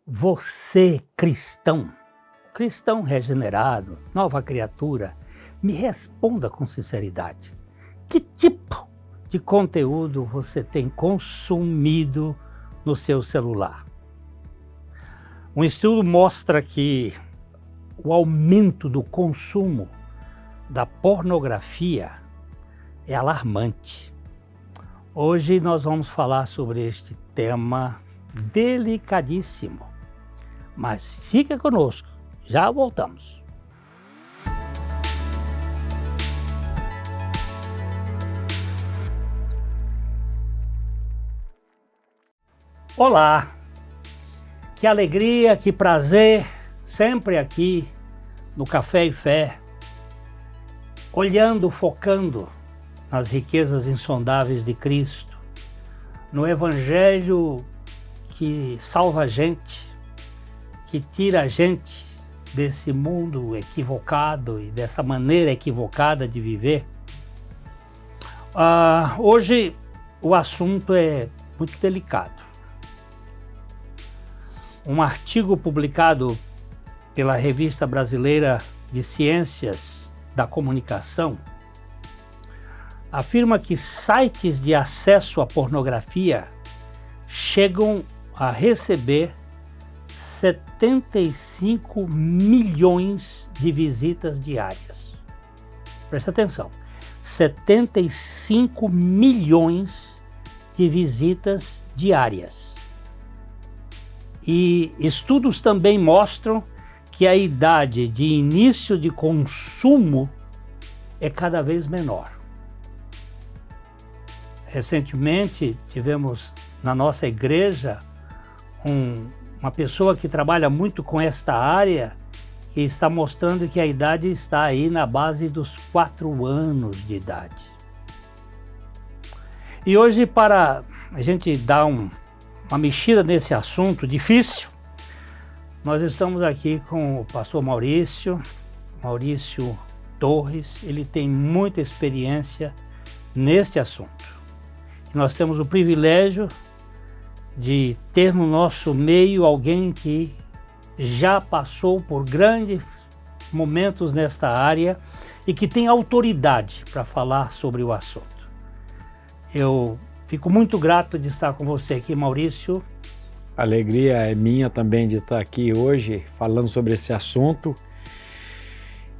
Você, cristão regenerado, nova criatura, me responda com sinceridade. Que tipo de conteúdo você tem consumido no seu celular? Um estudo mostra que o aumento do consumo da pornografia é alarmante. Hoje nós vamos falar sobre este tema delicadíssimo. Mas fica conosco, já voltamos. Olá, que alegria, que prazer, sempre aqui no Café e Fé, olhando, focando nas riquezas insondáveis de Cristo, no Evangelho que salva a gente, que tira a gente desse mundo equivocado e dessa maneira equivocada de viver. Hoje o assunto é muito delicado. Um artigo publicado pela Revista Brasileira de Ciências da Comunicação afirma que sites de acesso à pornografia chegam a receber 75 milhões de visitas diárias. Presta atenção, 75 milhões de visitas diárias. E estudos também mostram que a idade de início de consumo é cada vez menor. Recentemente tivemos na nossa igreja uma pessoa que trabalha muito com esta área e está mostrando que a idade está aí na base dos 4 anos de idade. E hoje, para a gente dar uma mexida nesse assunto difícil, nós estamos aqui com o pastor Maurício Torres. Ele tem muita experiência neste assunto. E nós temos o privilégio de ter no nosso meio alguém que já passou por grandes momentos nesta área e que tem autoridade para falar sobre o assunto. Eu fico muito grato de estar com você aqui, Maurício. A alegria é minha também de estar aqui hoje falando sobre esse assunto.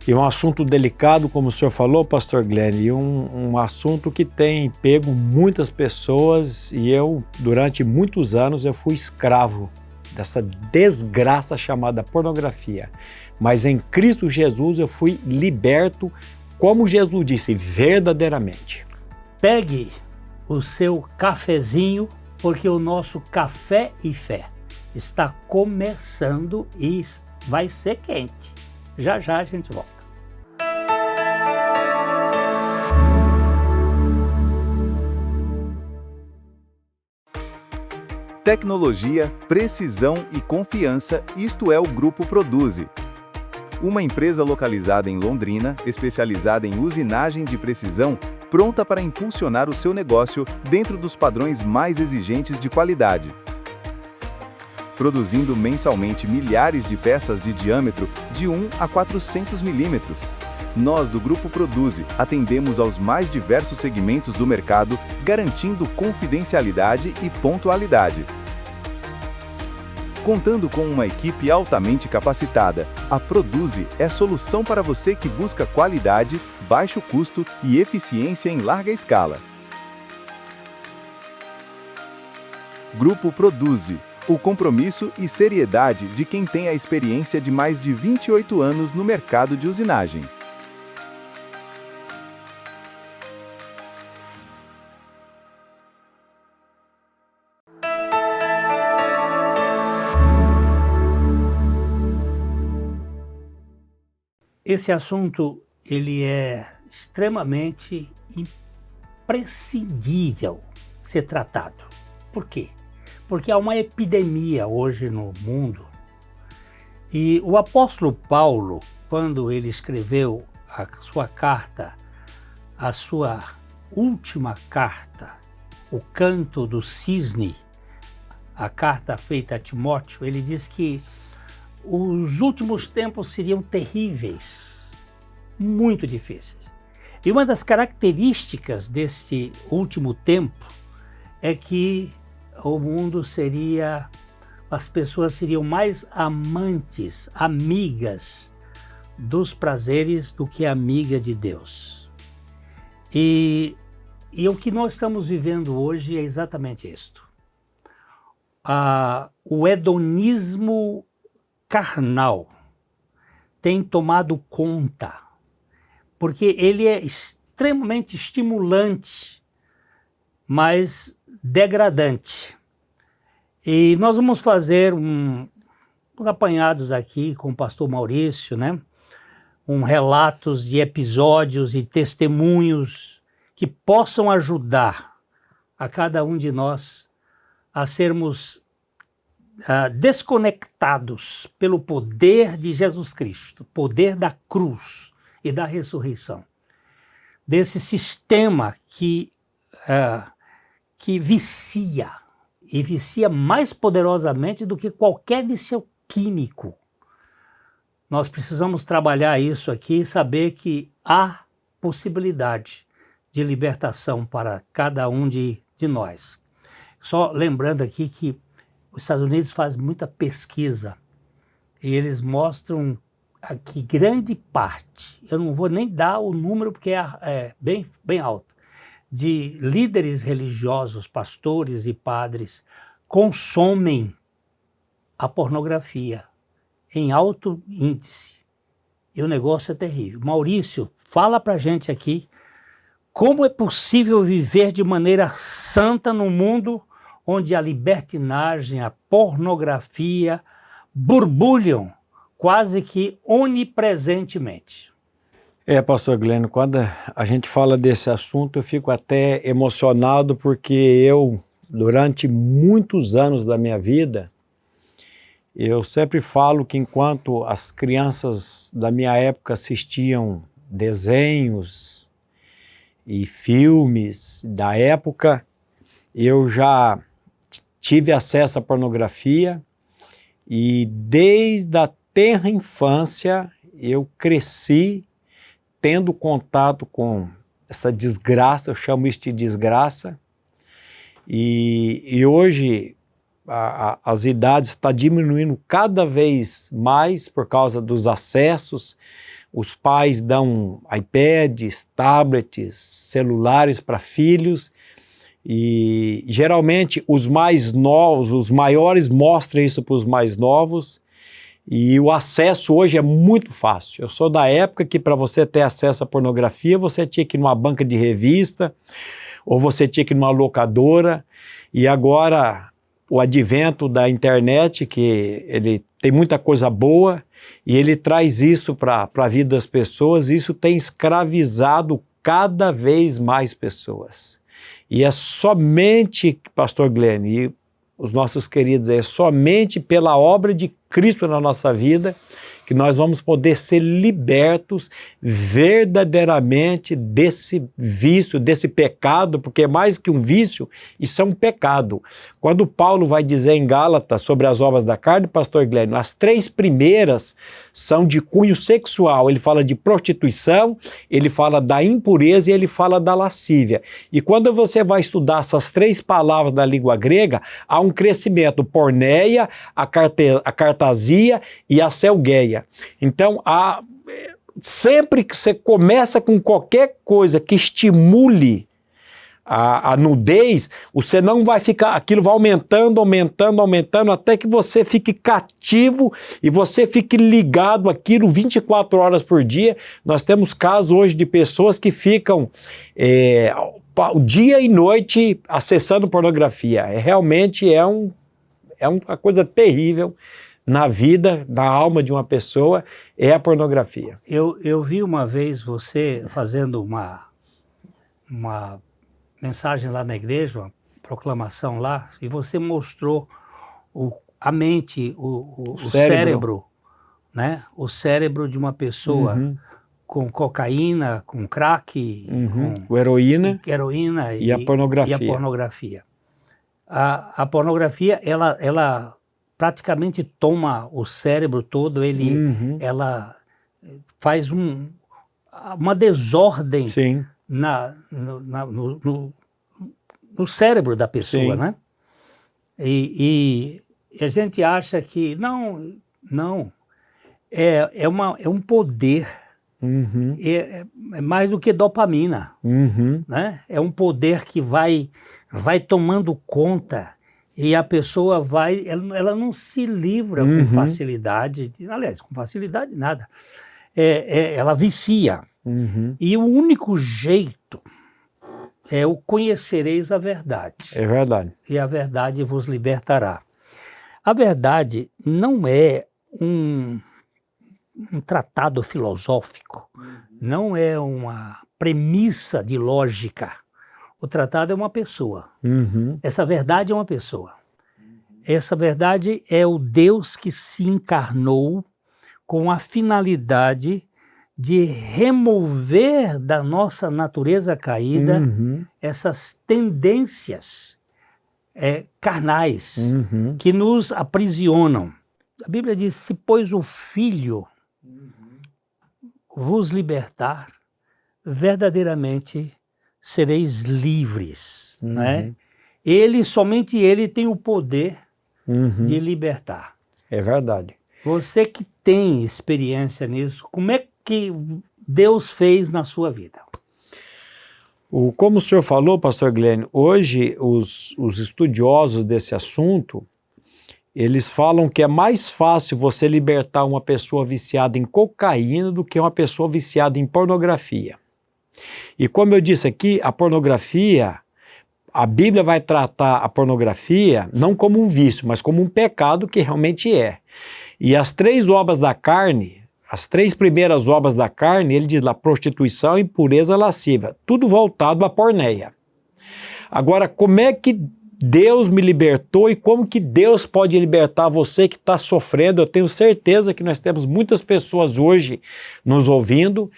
E um assunto delicado, como o senhor falou, pastor Glenn, e um assunto que tem pego muitas pessoas, e eu, durante muitos anos, eu fui escravo dessa desgraça chamada pornografia. Mas em Cristo Jesus eu fui liberto, como Jesus disse, verdadeiramente. Pegue o seu cafezinho, porque o nosso Café e Fé está começando e vai ser quente. Já já a gente volta. Tecnologia, precisão e confiança, isto é o Grupo Produzi. Uma empresa localizada em Londrina, especializada em usinagem de precisão, pronta para impulsionar o seu negócio dentro dos padrões mais exigentes de qualidade. Produzindo mensalmente milhares de peças de diâmetro de 1 a 400 milímetros. Nós, do Grupo Produzi, atendemos aos mais diversos segmentos do mercado, garantindo confidencialidade e pontualidade. Contando com uma equipe altamente capacitada, a Produzi é solução para você que busca qualidade, baixo custo e eficiência em larga escala. Grupo Produzi, o compromisso e seriedade de quem tem a experiência de mais de 28 anos no mercado de usinagem. Esse assunto, ele é extremamente imprescindível ser tratado. Por quê? Porque há uma epidemia hoje no mundo. E o apóstolo Paulo, quando ele escreveu a sua carta, a sua última carta, o Canto do Cisne, a carta feita a Timóteo, ele diz que os últimos tempos seriam terríveis, muito difíceis. E uma das características deste último tempo é que o mundo seria, as pessoas seriam mais amantes, amigas dos prazeres do que amiga de Deus. E o que nós estamos vivendo hoje é exatamente isto. O hedonismo carnal tem tomado conta, porque ele é extremamente estimulante, mas degradante. E nós vamos fazer uns apanhados aqui com o pastor Maurício, né? Relatos de episódios e testemunhos que possam ajudar a cada um de nós a sermos desconectados pelo poder de Jesus Cristo, poder da cruz e da ressurreição, desse sistema que vicia, e vicia mais poderosamente do que qualquer vício químico. Nós precisamos trabalhar isso aqui e saber que há possibilidade de libertação para cada um de nós. Só lembrando aqui que os Estados Unidos fazem muita pesquisa e eles mostram aqui grande parte, eu não vou nem dar o número porque é bem alto, de líderes religiosos, pastores e padres consomem a pornografia em alto índice. E o negócio é terrível. Maurício, fala pra gente aqui como é possível viver de maneira santa num mundo onde a libertinagem, a pornografia borbulham quase que onipresentemente. Pastor Glênio, quando a gente fala desse assunto, eu fico até emocionado porque eu, durante muitos anos da minha vida, eu sempre falo que enquanto as crianças da minha época assistiam desenhos e filmes da época, eu já tive acesso à pornografia e desde a tenra infância eu cresci tendo contato com essa desgraça, eu chamo isso de desgraça, e hoje as idades estão diminuindo cada vez mais por causa dos acessos. Os pais dão iPads, tablets, celulares para filhos, e geralmente os mais novos, os maiores mostram isso para os mais novos, e o acesso hoje é muito fácil. Eu sou da época que para você ter acesso à pornografia, você tinha que ir numa banca de revista, ou você tinha que ir numa locadora, e agora o advento da internet, que ele tem muita coisa boa, e ele traz isso para a vida das pessoas, e isso tem escravizado cada vez mais pessoas. E é somente, pastor Glenn, e os nossos queridos, é somente pela obra de Cristo na nossa vida que nós vamos poder ser libertos verdadeiramente desse vício, desse pecado, porque é mais que um vício, isso é um pecado. Quando Paulo vai dizer em Gálatas sobre as obras da carne, pastor Glênio, as 3 primeiras são de cunho sexual. Ele fala de prostituição, ele fala da impureza e ele fala da lascívia. E quando você vai estudar essas 3 palavras da língua grega, há um crescimento: porneia, a cartasia e a selgueia. Então, sempre que você começa com qualquer coisa que estimule a nudez, você não vai ficar, aquilo vai aumentando, até que você fique cativo e você fique ligado àquilo 24 horas por dia. Nós temos casos hoje de pessoas que ficam dia e noite acessando pornografia. Realmente é uma coisa terrível na vida, na alma de uma pessoa, é a pornografia. Eu vi uma vez você fazendo uma mensagem lá na igreja, uma proclamação lá, e você mostrou a mente, o cérebro, né? O cérebro de uma pessoa com cocaína, com crack, com heroína e a pornografia. E a pornografia. A pornografia, ela praticamente toma o cérebro todo, ela faz uma desordem Sim. no cérebro da pessoa, Sim. né? E a gente acha que não, é um poder, é mais do que dopamina, né? É um poder que vai tomando conta e a pessoa ela não se livra com facilidade, aliás, com facilidade nada, ela vicia. E o único jeito é o conhecereis a verdade. É verdade. E a verdade vos libertará. A verdade não é um tratado filosófico, não é uma premissa de lógica. O tratado é uma pessoa. Essa verdade é uma pessoa. Essa verdade é o Deus que se encarnou com a finalidade de remover da nossa natureza caída essas tendências carnais que nos aprisionam. A Bíblia diz, se pois o Filho vos libertar, verdadeiramente sereis livres, né? Somente ele tem o poder de libertar. É verdade. Você que tem experiência nisso, como é que Deus fez na sua vida? Como o senhor falou, pastor Glenn, hoje os estudiosos desse assunto, eles falam que é mais fácil você libertar uma pessoa viciada em cocaína do que uma pessoa viciada em pornografia. E como eu disse aqui, a pornografia, a Bíblia vai tratar a pornografia não como um vício, mas como um pecado que realmente é. E as 3 obras da carne, as 3 primeiras obras da carne, ele diz lá, prostituição, impureza, lascívia, tudo voltado à porneia. Agora, como é que Deus me libertou e como que Deus pode libertar você que está sofrendo? Eu tenho certeza que nós temos muitas pessoas hoje nos ouvindo,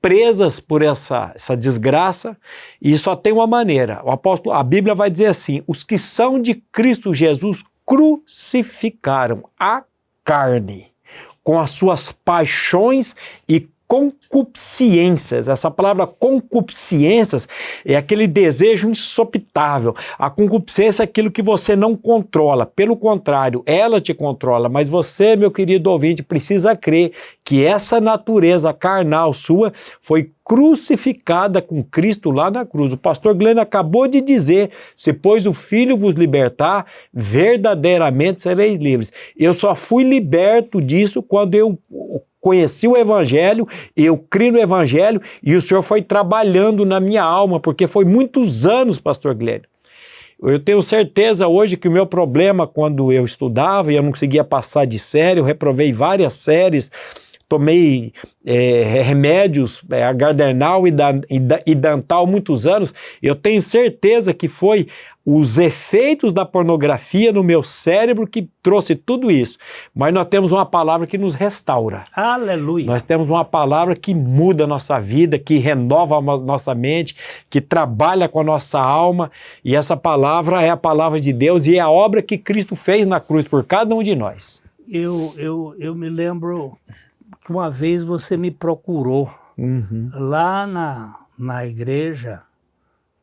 presas por essa desgraça, e só tem uma maneira. A Bíblia vai dizer assim, os que são de Cristo Jesus crucificaram a carne com as suas paixões e concupiscências. Essa palavra concupiscências é aquele desejo insopitável. A concupiscência é aquilo que você não controla. Pelo contrário, ela te controla. Mas você, meu querido ouvinte, precisa crer que essa natureza carnal sua foi crucificada com Cristo lá na cruz. O pastor Glenn acabou de dizer, se pois o Filho vos libertar, verdadeiramente sereis livres. Eu só fui liberto disso quando eu conheci o Evangelho, eu criei no Evangelho e o Senhor foi trabalhando na minha alma, porque foi muitos anos, pastor Glenn. Eu tenho certeza hoje que o meu problema quando eu estudava e eu não conseguia passar de série, eu reprovei várias séries, tomei remédios, Gardneral e Dantal muitos anos, eu tenho certeza que foi os efeitos da pornografia no meu cérebro que trouxe tudo isso. Mas nós temos uma palavra que nos restaura. Aleluia! Nós temos uma palavra que muda a nossa vida, que renova a nossa mente, que trabalha com a nossa alma, e essa palavra é a palavra de Deus e é a obra que Cristo fez na cruz por cada um de nós. Eu me lembro que uma vez você me procurou lá na igreja,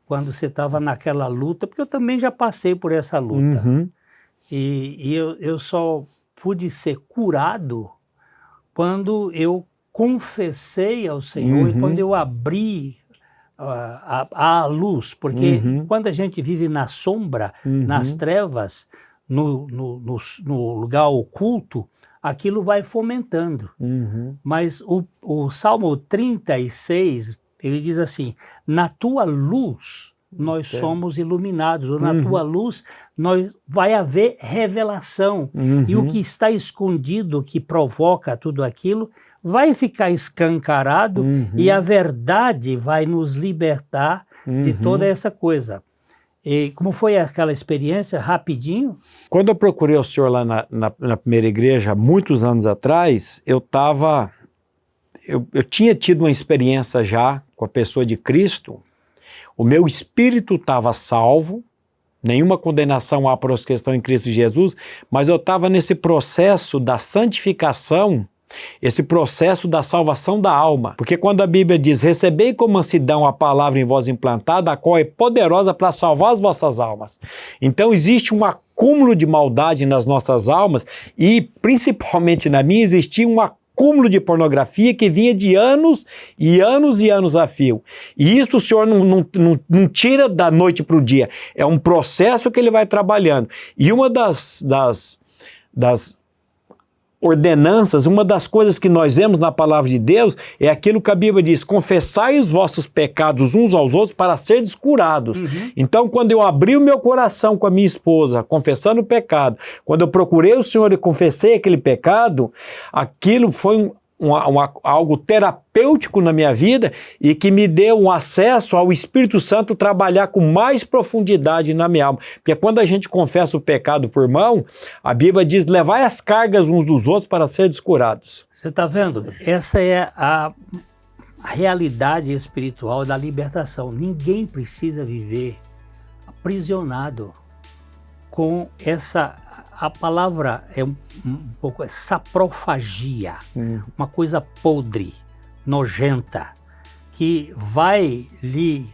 quando você estava naquela luta, porque eu também já passei por essa luta. E eu só pude ser curado quando eu confessei ao Senhor e quando eu abri a luz. Porque quando a gente vive na sombra, nas trevas, no lugar oculto, aquilo vai fomentando. Mas o Salmo 36, ele diz assim, na tua luz nós somos iluminados, ou na tua luz vai haver revelação. E o que está escondido, que provoca tudo aquilo, vai ficar escancarado e a verdade vai nos libertar de toda essa coisa. E como foi aquela experiência, rapidinho? Quando eu procurei o senhor lá na primeira igreja, muitos anos atrás, eu tinha tido uma experiência já com a pessoa de Cristo, o meu espírito estava salvo, Nenhuma condenação há para os que estão em Cristo Jesus, mas eu estava nesse processo da santificação, esse processo da salvação da alma. Porque quando a Bíblia diz, recebei com mansidão a palavra em vós implantada, a qual é poderosa para salvar as vossas almas. Então existe um acúmulo de maldade nas nossas almas e principalmente na minha existia um acúmulo de pornografia que vinha de anos e anos e anos a fio. E isso o Senhor não tira da noite para o dia. É um processo que Ele vai trabalhando. E uma das ordenanças, uma das coisas que nós vemos na palavra de Deus é aquilo que a Bíblia diz, confessai os vossos pecados uns aos outros para serdes curados. Então, quando eu abri o meu coração com a minha esposa, confessando o pecado, quando eu procurei o Senhor e confessei aquele pecado, aquilo foi algo terapêutico na minha vida e que me deu um acesso ao Espírito Santo trabalhar com mais profundidade na minha alma. Porque quando a gente confessa o pecado por mão, a Bíblia diz, levai as cargas uns dos outros para serem curados. Você está vendo? Essa é a realidade espiritual da libertação. Ninguém precisa viver aprisionado com essa... A palavra é um pouco saprofagia, uma coisa podre, nojenta, que vai lhe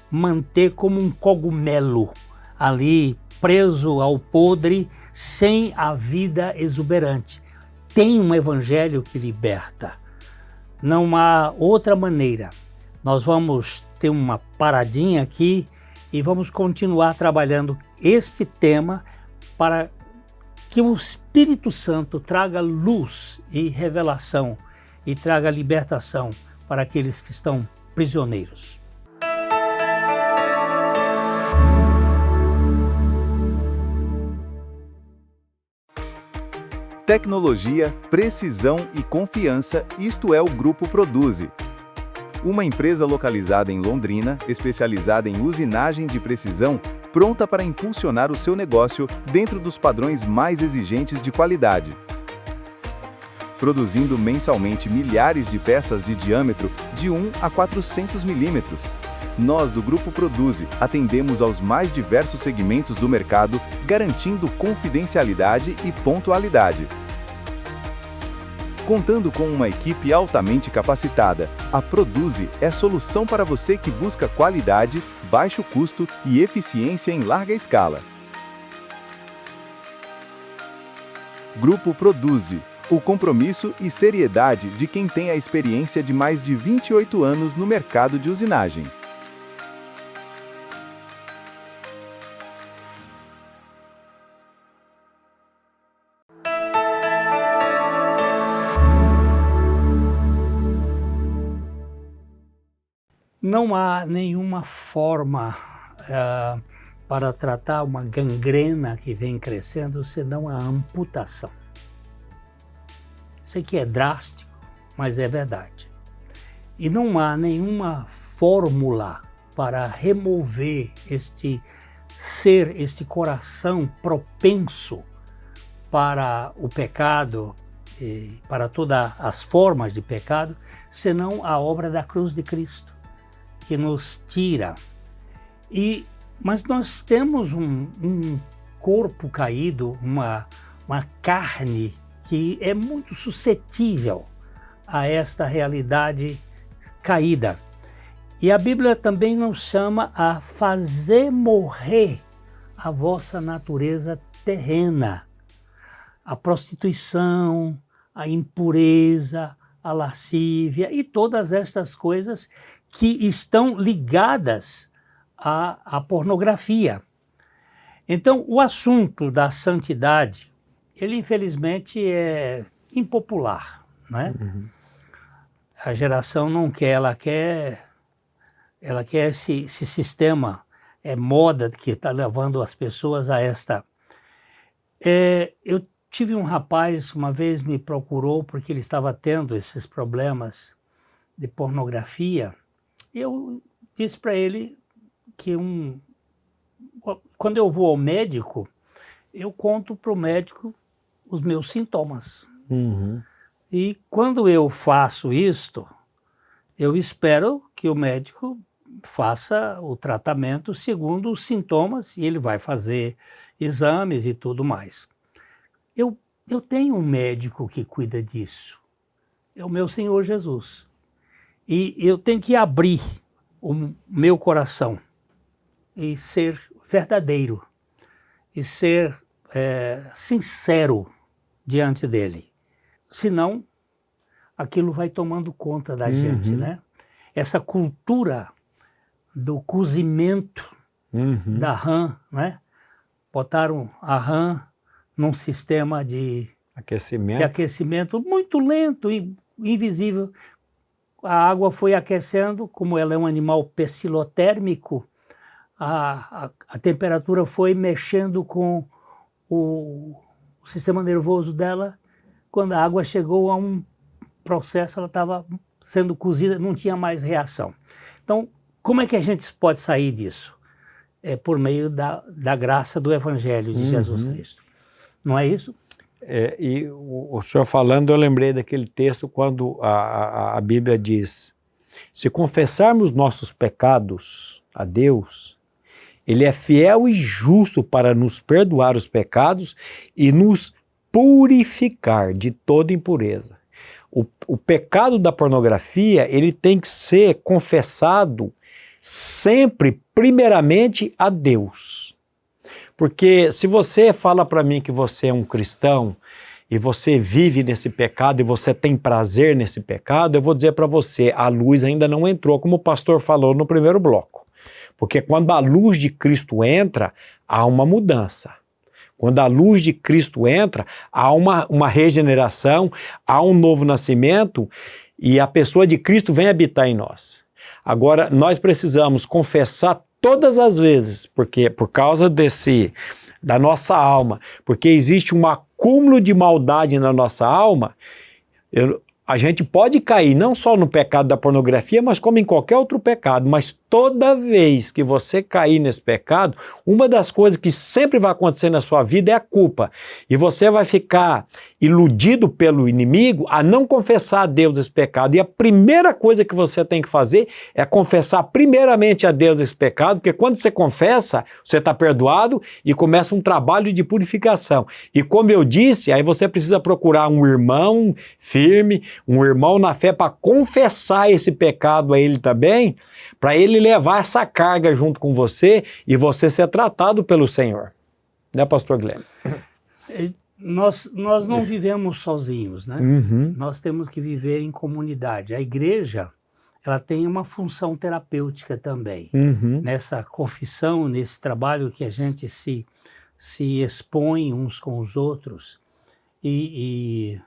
manter como um cogumelo ali preso ao podre, sem a vida exuberante. Tem um evangelho que liberta. Não há outra maneira. Nós vamos ter uma paradinha aqui e vamos continuar trabalhando este tema para que o Espírito Santo traga luz e revelação e traga libertação para aqueles que estão prisioneiros. Tecnologia, precisão e confiança, isto é o Grupo Produzi. Uma empresa localizada em Londrina, especializada em usinagem de precisão, pronta para impulsionar o seu negócio dentro dos padrões mais exigentes de qualidade. Produzindo mensalmente milhares de peças de diâmetro de 1 a 400 milímetros. Nós, do Grupo Produzi, atendemos aos mais diversos segmentos do mercado, garantindo confidencialidade e pontualidade. Contando com uma equipe altamente capacitada, a Produzi é solução para você que busca qualidade, baixo custo e eficiência em larga escala. Grupo Produzi, o compromisso e seriedade de quem tem a experiência de mais de 28 anos no mercado de usinagem. Não há nenhuma forma para tratar uma gangrena que vem crescendo, senão a amputação. Sei que é drástico, mas é verdade. E não há nenhuma fórmula para remover este ser, este coração propenso para o pecado, e para todas as formas de pecado, senão a obra da cruz de Cristo, que nos tira. Mas nós temos um corpo caído, uma carne que é muito suscetível a esta realidade caída. E a Bíblia também nos chama a fazer morrer a vossa natureza terrena, a prostituição, a impureza, a lascívia e todas estas coisas que estão ligadas à pornografia. Então, o assunto da santidade, ele infelizmente é impopular, né? A geração não quer, ela quer esse sistema, moda que está levando as pessoas a esta. Eu tive um rapaz, uma vez me procurou porque ele estava tendo esses problemas de pornografia. Eu disse para ele que quando eu vou ao médico, eu conto para o médico os meus sintomas. E quando eu faço isto, eu espero que o médico faça o tratamento segundo os sintomas e ele vai fazer exames e tudo mais. Eu tenho um médico que cuida disso, é o meu Senhor Jesus. E eu tenho que abrir o meu coração e ser verdadeiro, e ser sincero diante dele. Senão, aquilo vai tomando conta da gente, né? Essa cultura do cozimento da rã, né? Botaram a rã num sistema de aquecimento muito lento e invisível. A água foi aquecendo, como ela é um animal pecilotérmico, a temperatura foi mexendo com o sistema nervoso dela. Quando a água chegou a um processo, ela estava sendo cozida, não tinha mais reação. Então, como é que a gente pode sair disso? É por meio da graça do Evangelho de Jesus Cristo. Não é isso? E o senhor falando, eu lembrei daquele texto quando a Bíblia diz: se confessarmos nossos pecados a Deus, Ele é fiel e justo para nos perdoar os pecados e nos purificar de toda impureza. O pecado da pornografia, ele tem que ser confessado sempre, primeiramente, a Deus. Porque se você fala para mim que você é um cristão e você vive nesse pecado e você tem prazer nesse pecado, eu vou dizer para você, a luz ainda não entrou, como o pastor falou no primeiro bloco. Porque quando a luz de Cristo entra, há uma mudança. Quando a luz de Cristo entra, há uma regeneração, há um novo nascimento e a pessoa de Cristo vem habitar em nós. Agora, nós precisamos confessar todas as vezes, porque por causa da nossa alma, porque existe um acúmulo de maldade na nossa alma, a gente pode cair não só no pecado da pornografia, mas como em qualquer outro pecado. Mas toda vez que você cair nesse pecado, uma das coisas que sempre vai acontecer na sua vida é a culpa. E você vai ficar iludido pelo inimigo a não confessar a Deus esse pecado. E a primeira coisa que você tem que fazer é confessar primeiramente a Deus esse pecado, porque quando você confessa, você está perdoado e começa um trabalho de purificação. E como eu disse, aí você precisa procurar um irmão firme, um irmão na fé para confessar esse pecado a ele também, para ele levar essa carga junto com você e você ser tratado pelo Senhor. Né, pastor Glenn? Nós não vivemos sozinhos, né? Nós temos que viver em comunidade. A igreja, ela tem uma função terapêutica também. Nessa confissão, nesse trabalho que a gente se expõe uns com os outros. E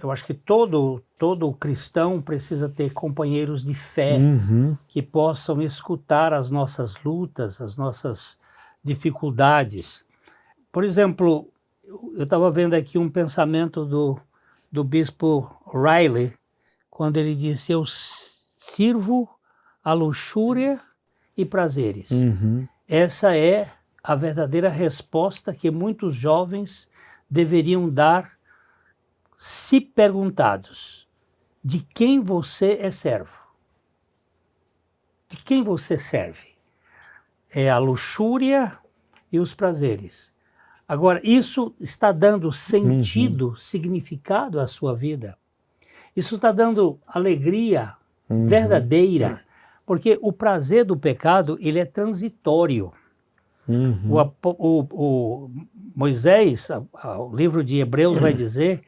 eu acho que todo cristão precisa ter companheiros de fé que possam escutar as nossas lutas, as nossas dificuldades. Por exemplo, eu estava vendo aqui um pensamento do bispo Riley, quando ele disse: eu sirvo a luxúria e prazeres. Essa é a verdadeira resposta que muitos jovens deveriam dar se perguntados: de quem você é servo? De quem você serve? É a luxúria e os prazeres. Agora, isso está dando sentido, significado à sua vida. Isso está dando alegria verdadeira, porque o prazer do pecado, ele é transitório. O Moisés, o livro de Hebreus vai dizer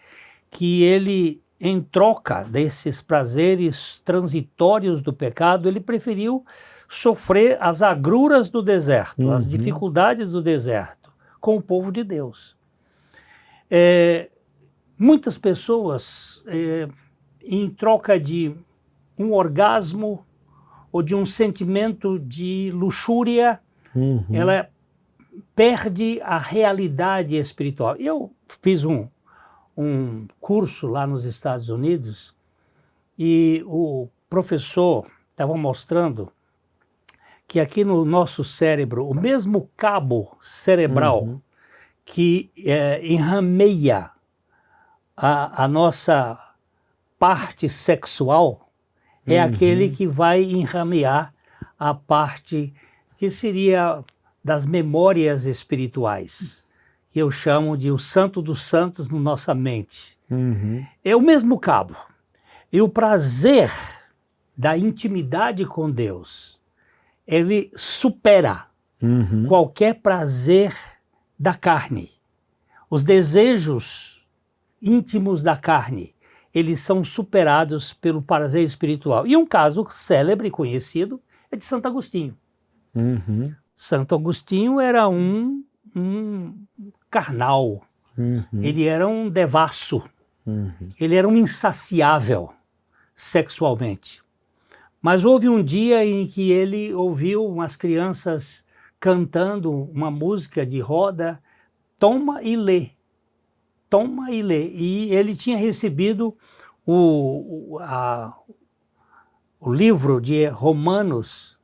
que ele, em troca desses prazeres transitórios do pecado, ele preferiu sofrer as agruras do deserto, as dificuldades do deserto, com o povo de Deus. Muitas pessoas, em troca de um orgasmo ou de um sentimento de luxúria, ela perde a realidade espiritual. Eu fiz um curso lá nos Estados Unidos e o professor estava mostrando que aqui no nosso cérebro, o mesmo cabo cerebral que enrameia a nossa parte sexual é aquele que vai enramear a parte que seria das memórias espirituais, que eu chamo de o santo dos santos na nossa mente. É o mesmo cabo. E o prazer da intimidade com Deus, ele supera qualquer prazer da carne. Os desejos íntimos da carne, eles são superados pelo prazer espiritual. E um caso célebre e conhecido é de Santo Agostinho. Santo Agostinho era um carnal, ele era um devasso, ele era um insaciável sexualmente. Mas houve um dia em que ele ouviu umas crianças cantando uma música de roda, Toma e Lê. Toma e Lê. E ele tinha recebido o livro de Romanos,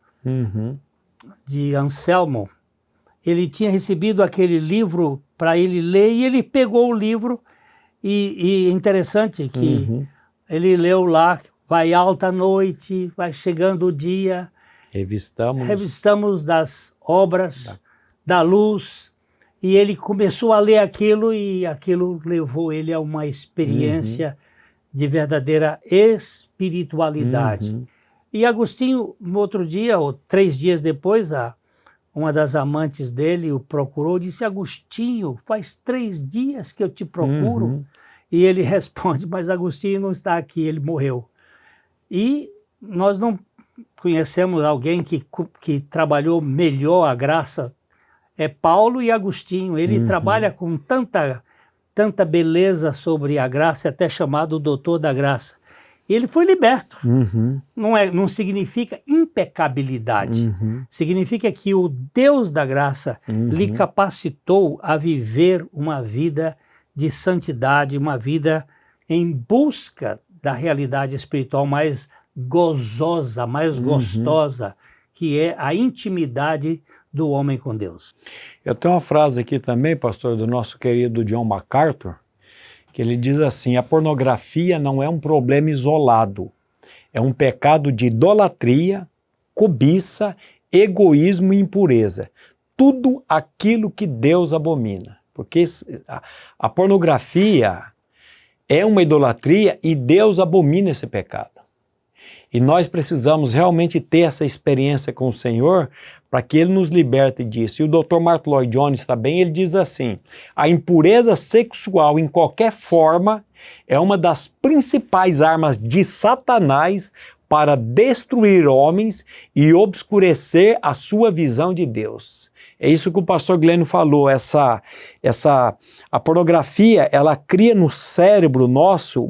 de Anselmo. Ele tinha recebido aquele livro para ele ler e ele pegou o livro e é interessante que ele leu lá, vai alta a noite, vai chegando o dia, revistamos das obras, da luz, e ele começou a ler aquilo e aquilo levou ele a uma experiência de verdadeira espiritualidade. E Agostinho, no outro dia, ou 3 dias depois, uma das amantes dele o procurou e disse: Agostinho, faz 3 dias que eu te procuro. E ele responde: mas Agostinho não está aqui, ele morreu. E nós não conhecemos alguém que trabalhou melhor a graça, é Paulo e Agostinho. Ele trabalha com tanta beleza sobre a graça, até chamado o doutor da graça. E ele foi liberto. Não significa impecabilidade. Significa que o Deus da graça lhe capacitou a viver uma vida de santidade, uma vida em busca da realidade espiritual mais gozosa, mais gostosa, que é a intimidade do homem com Deus. Eu tenho uma frase aqui também, pastor, do nosso querido John MacArthur, que ele diz assim: a pornografia não é um problema isolado, é um pecado de idolatria, cobiça, egoísmo e impureza. Tudo aquilo que Deus abomina. Porque a pornografia é uma idolatria e Deus abomina esse pecado. E nós precisamos realmente ter essa experiência com o Senhor para que Ele nos liberte disso. E o Dr. Martyn Lloyd-Jones também, ele diz assim: a impureza sexual em qualquer forma é uma das principais armas de Satanás para destruir homens e obscurecer a sua visão de Deus. É isso que o pastor Glênio falou, a pornografia, ela cria no cérebro nosso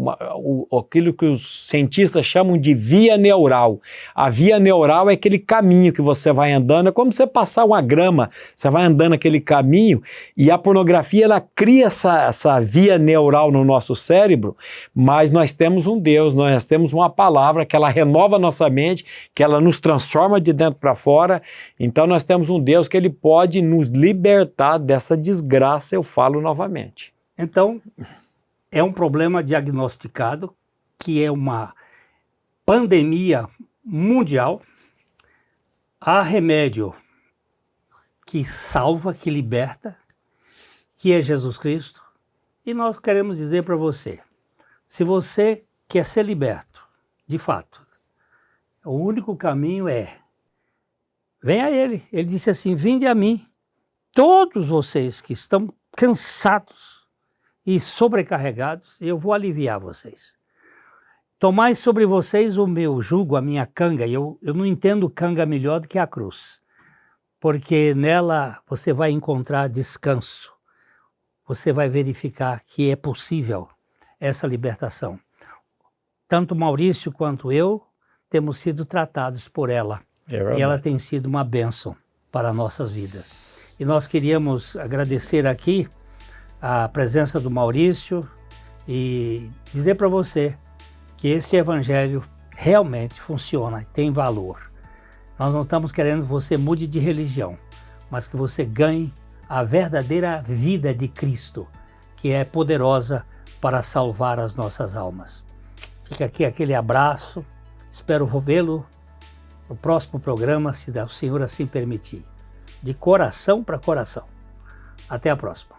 aquilo que os cientistas chamam de via neural. A via neural é aquele caminho que você vai andando, é como você passar uma grama, você vai andando aquele caminho, e a pornografia, ela cria essa via neural no nosso cérebro, mas nós temos um Deus, nós temos uma palavra que ela renova a nossa mente, que ela nos transforma de dentro para fora. Então nós temos um Deus que Ele pode nos libertar dessa desgraça, eu falo novamente. Então, é um problema diagnosticado, que é uma pandemia mundial. Há remédio que salva, que liberta, que é Jesus Cristo. E nós queremos dizer para você, se você quer ser liberto, de fato, o único caminho é: vem a Ele. Ele disse assim: vinde a mim, todos vocês que estão cansados e sobrecarregados, eu vou aliviar vocês. Tomai sobre vocês o meu jugo, a minha canga. Eu não entendo canga melhor do que a cruz, porque nela você vai encontrar descanso. Você vai verificar que é possível essa libertação. Tanto Maurício quanto eu temos sido tratados por ela. E ela tem sido uma bênção para nossas vidas. E nós queríamos agradecer aqui a presença do Maurício e dizer para você que esse evangelho realmente funciona, tem valor. Nós não estamos querendo que você mude de religião, mas que você ganhe a verdadeira vida de Cristo, que é poderosa para salvar as nossas almas. Fica aqui aquele abraço, espero vê-lo no próximo programa, se o Senhor assim permitir. De coração para coração. Até a próxima.